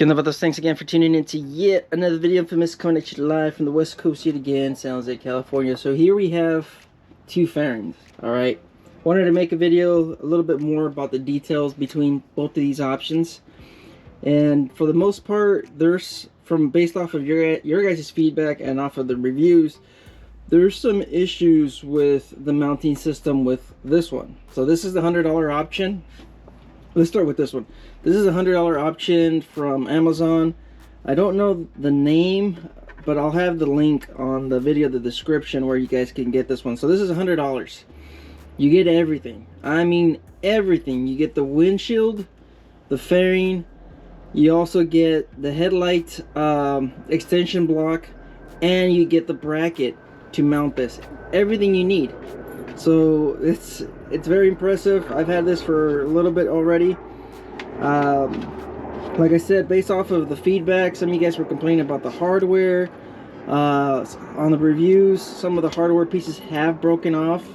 Thanks again for tuning in to yet another video. Infamous coming at you live from the West Coast yet again, San Jose, California. So here we have two fairings. Alright, wanted to make a video a little bit more about the details between both of these options. And for the most part, there's, based off of your guys' feedback and off of the reviews, there's some issues with the mounting system with this one. So this is the $100 option. Let's start with this one. This is a $100 option from Amazon. I don't know the name, but I'll have the link on the video, the description, where you guys can get this one. So this is $100. You get everything. I mean everything. You get the windshield, the fairing. You also get the headlight extension block, and you get the bracket to mount this. Everything you need. So it's very impressive. I've had this for a little bit already. Like I said, based off of the feedback, some of you guys were complaining about the hardware. On the reviews, some of the hardware pieces have broken off,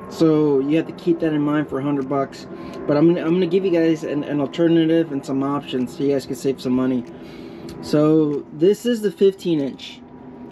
so you have to keep that in mind for $100. But I'm gonna give you guys an alternative and some options so you guys can save some money. So this is the 15-inch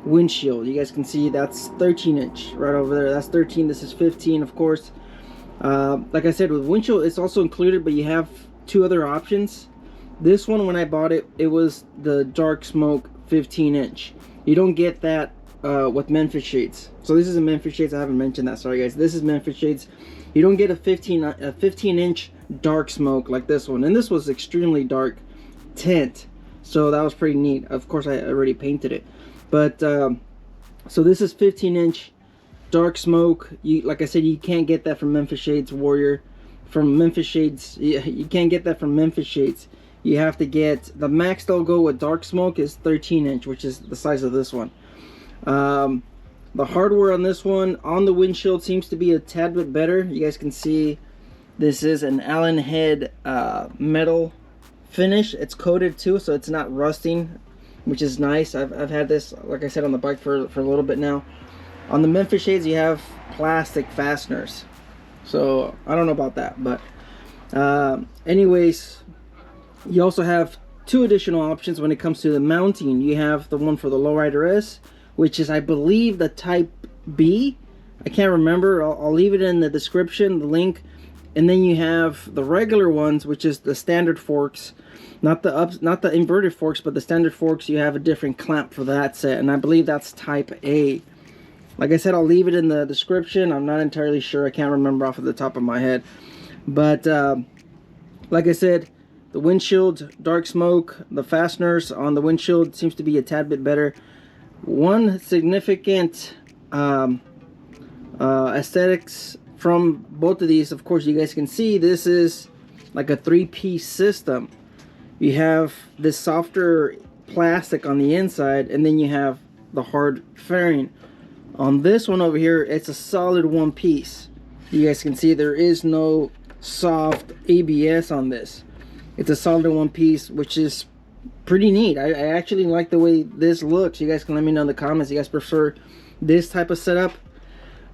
windshield. You guys can see that's 13-inch right over there. That's 13. This is 15, of course. Like I said, with windshield, it's also included, but you have two other options. This one, when I bought it, it was the dark smoke 15-inch. You don't get that with Memphis Shades. So this is a Memphis Shades. I haven't mentioned that. Sorry, guys. This is Memphis Shades. You don't get a 15-inch dark smoke like this one. And this was extremely dark tint, so that was pretty neat. Of course, I already painted it. But so this is 15-inch dark smoke. Like I said, you can't get that from Memphis Shades Warrior. From Memphis Shades, you can't get that from Memphis Shades. You have to get the max they'll go with dark smoke is 13-inch, which is the size of this one. The hardware on this one on the windshield seems to be a tad bit better. You guys can see this is an Allen head metal finish. It's coated too, so it's not rusting, which is nice. I've had this, like I said, on the bike for a little bit now. On the Memphis Shades, you have plastic fasteners, so I don't know about that. But anyways, you also have two additional options when it comes to the mounting. You have the one for the Lowrider S, which is, I believe, the Type B. I can't remember. I'll leave it in the description, the link. And then you have the regular ones, which is the standard forks. Not the inverted forks, but the standard forks. You have a different clamp for that set, and I believe that's Type A. Like I said, I'll leave it in the description. I'm not entirely sure. I can't remember off of the top of my head. But like I said, the windshield, dark smoke, the fasteners on the windshield seems to be a tad bit better. One significant aesthetics from both of these, of course, you guys can see this is like a three-piece system. You have this softer plastic on the inside, and then you have the hard fairing. On this one over here, it's a solid one piece. You guys can see there is no soft ABS on this. It's a solid one piece, which is pretty neat. I actually like the way this looks. You guys can let me know in the comments. You guys prefer this type of setup,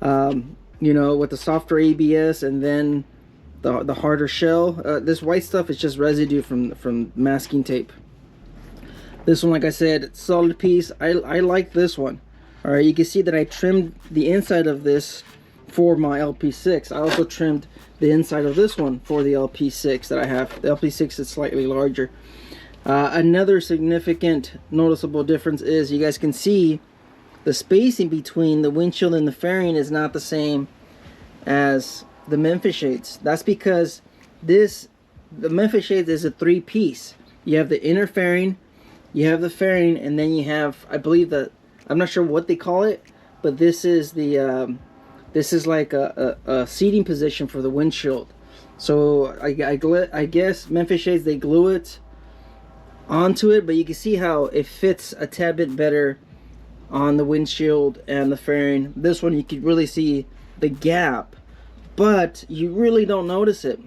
you know, with the softer ABS and then the harder shell. This white stuff is just residue from masking tape. This one, like I said, solid piece. I like this one. All right, you can see that I trimmed the inside of this for my LP6. I also trimmed the inside of this one for the LP6 that I have. The LP6 is slightly larger. Another significant noticeable difference is you guys can see the spacing between the windshield and the fairing is not the same as the Memphis Shades. That's because the Memphis Shades is a three-piece. You have the inner fairing, you have the fairing, and then you have, I believe, I'm not sure what they call it, but this is the this is like a seating position for the windshield. So I guess Memphis Shades, they glue it onto it, but you can see how it fits a tad bit better on the windshield and the fairing. This one, you can really see the gap, but you really don't notice it.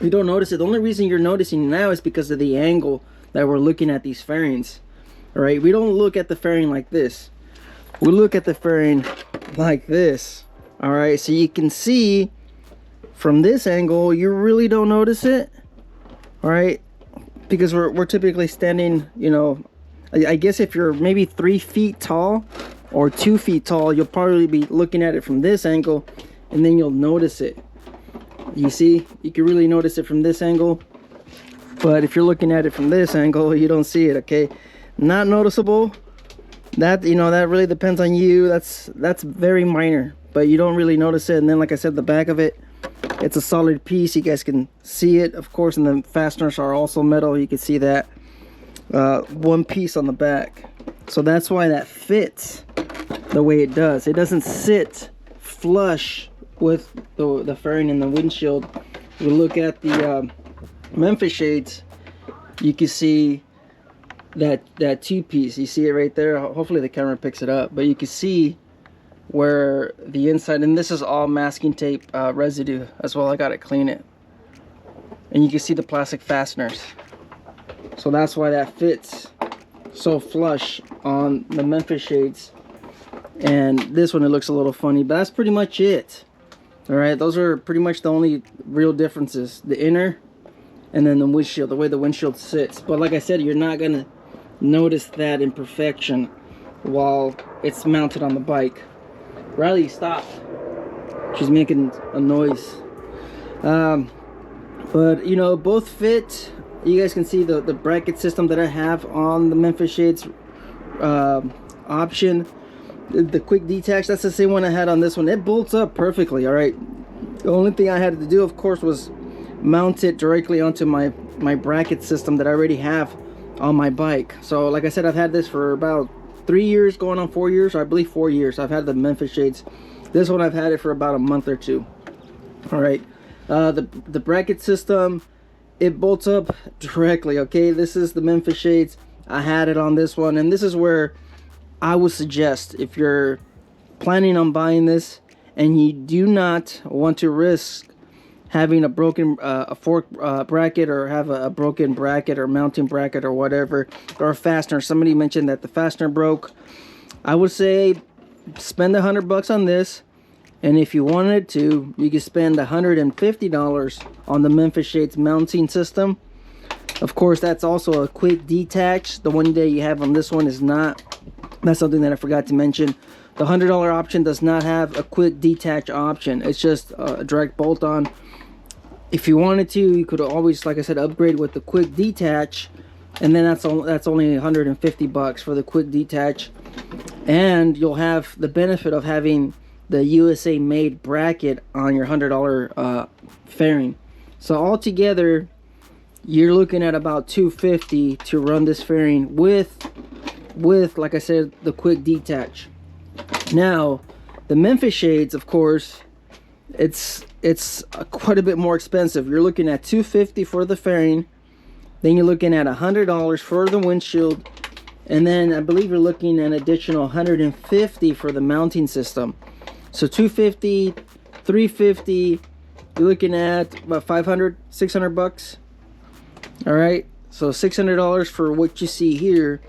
You don't notice it. The only reason you're noticing now is because of the angle that we're looking at these fairings. All right, we don't look at the fairing like this. We look at the fairing like this. All right, so you can see from this angle, you really don't notice it. All right, because we're typically standing, you know, I guess if you're maybe 3 feet tall or 2 feet tall, you'll probably be looking at it from this angle, and then you'll notice it. You see, you can really notice it from this angle, but if you're looking at it from this angle, you don't see it. Okay, not noticeable. That, you know, that really depends on you. That's very minor, but you don't really notice it. And then, like I said, the back of it, it's a solid piece. You guys can see it, of course, and the fasteners are also metal. You can see that one piece on the back. So that's why that fits the way it does. It doesn't sit flush with the fairing and the windshield. If you look at the Memphis Shades, you can see that two-piece. You see it right there. Hopefully the camera picks it up, but you can see where the inside, and this is all masking tape residue as well. I gotta clean it, and you can see the plastic fasteners. So that's why that fits so flush on the Memphis Shades. And this one, it looks a little funny, but that's pretty much it. All right, those are pretty much the only real differences: the inner and then the windshield, the way the windshield sits. But like I said, you're not gonna notice that imperfection while it's mounted on the bike. Riley, stop. She's making a noise. But you know, both fit. You guys can see the bracket system that I have on the Memphis Shades option. The quick detach, that's the same one I had on this one. It bolts up perfectly. All right, the only thing I had to do, of course, was mount it directly onto my bracket system that I already have on my bike. So like I said, I've had this for about 3 years, going on 4 years. I believe 4 years I've had the Memphis Shades. This one I've had it for about a month or two. All right, the bracket system, it bolts up directly. Okay, this is the Memphis Shades. I had it on this one, and this is where I would suggest, if you're planning on buying this and you do not want to risk having a broken fork bracket, or have a broken bracket or mounting bracket or whatever, or a fastener. Somebody mentioned that the fastener broke. I would say spend $100 on this, and if you wanted to, you could spend $150 on the Memphis Shades mounting system. Of course, that's also a quick detach. The one that you have on this one is not. That's something that I forgot to mention. The $100 option does not have a quick detach option. It's just a direct bolt on. If you wanted to, you could always, like I said, upgrade with the quick detach, and then that's only $150 for the quick detach, and you'll have the benefit of having the USA made bracket on your $100 fairing. So altogether, you're looking at about $250 to run this fairing with, like I said, the quick detach. Now, the Memphis Shades, of course, it's quite a bit more expensive. You're looking at $250 for the fairing, then you're looking at $100 for the windshield, and then I believe you're looking at an additional $150 for the mounting system. So $250, $350, you're looking at about $500-600. All right, so $600 for what you see here,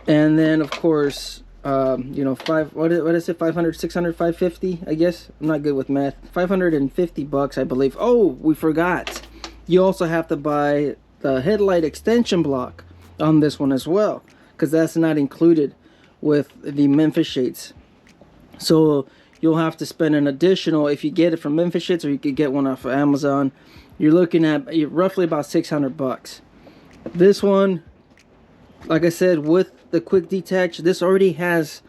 and then of course, you know, what is it, 500, 600, 550, I guess. I'm not good with math. $550, I believe. Oh, we forgot, you also have to buy the headlight extension block on this one as well, because that's not included with the Memphis Shades. So you'll have to spend an additional, if you get it from Memphis Shades, or you could get one off of Amazon, you're looking at roughly about $600. This one, like I said, with the quick detach, this already has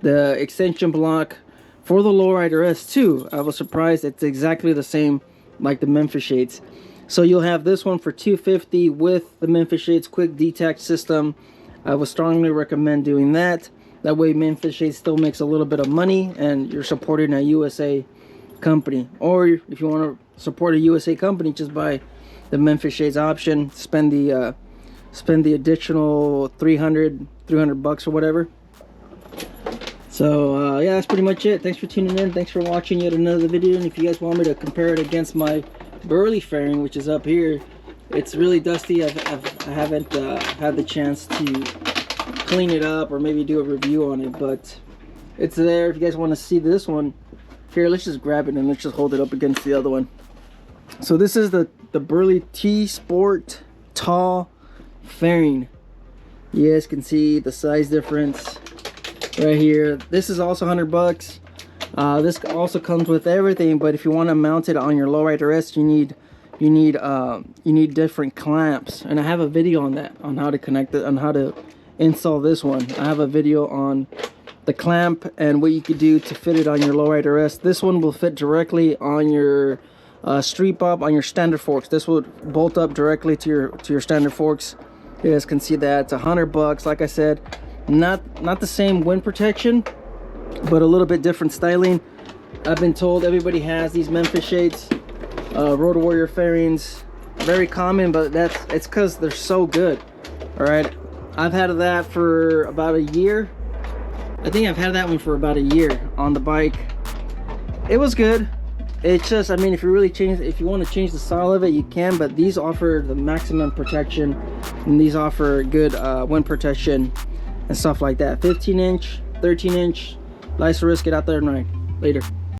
the extension block for the Lowrider S too. I was surprised. It's exactly the same like the Memphis Shades. So you'll have this one for $250 with the Memphis Shades quick detach system. I would strongly recommend doing that. That way Memphis Shades still makes a little bit of money, and you're supporting a USA company. Or if you want to support a USA company, just buy the Memphis Shades option, spend the additional $300 or whatever. So yeah, that's pretty much it. Thanks for tuning in. Thanks for watching yet another video. And if you guys want me to compare it against my Burley fairing, which is up here, it's really dusty. I haven't had the chance to clean it up or maybe do a review on it, but it's there. If you guys want to see this one, here, let's just grab it and let's just hold it up against the other one. So this is the Burley T Sport tall fairing. You guys can see the size difference right here. This is also $100. This also comes with everything, but if you want to mount it on your lowrider S, you need different clamps, and I have a video on that, on how to connect it, on how to install this one. I have a video on the clamp and what you could do to fit it on your lowrider S. This one will fit directly on your street bob, on your standard forks. This will bolt up directly to your standard forks. You guys can see that. It's $100. Like I said, not the same wind protection, but a little bit different styling. I've been told everybody has these Memphis Shades Road Warrior fairings. Very common, but it's because they're so good. All right, I've had that for about a year. I think I've had that one for about a year on the bike. It was good. It's just, I mean, if you want to change the style of it, you can, but these offer the maximum protection, and these offer good wind protection and stuff like that. 15-inch, 13-inch. Life's a risk. Get out there and ride. Later.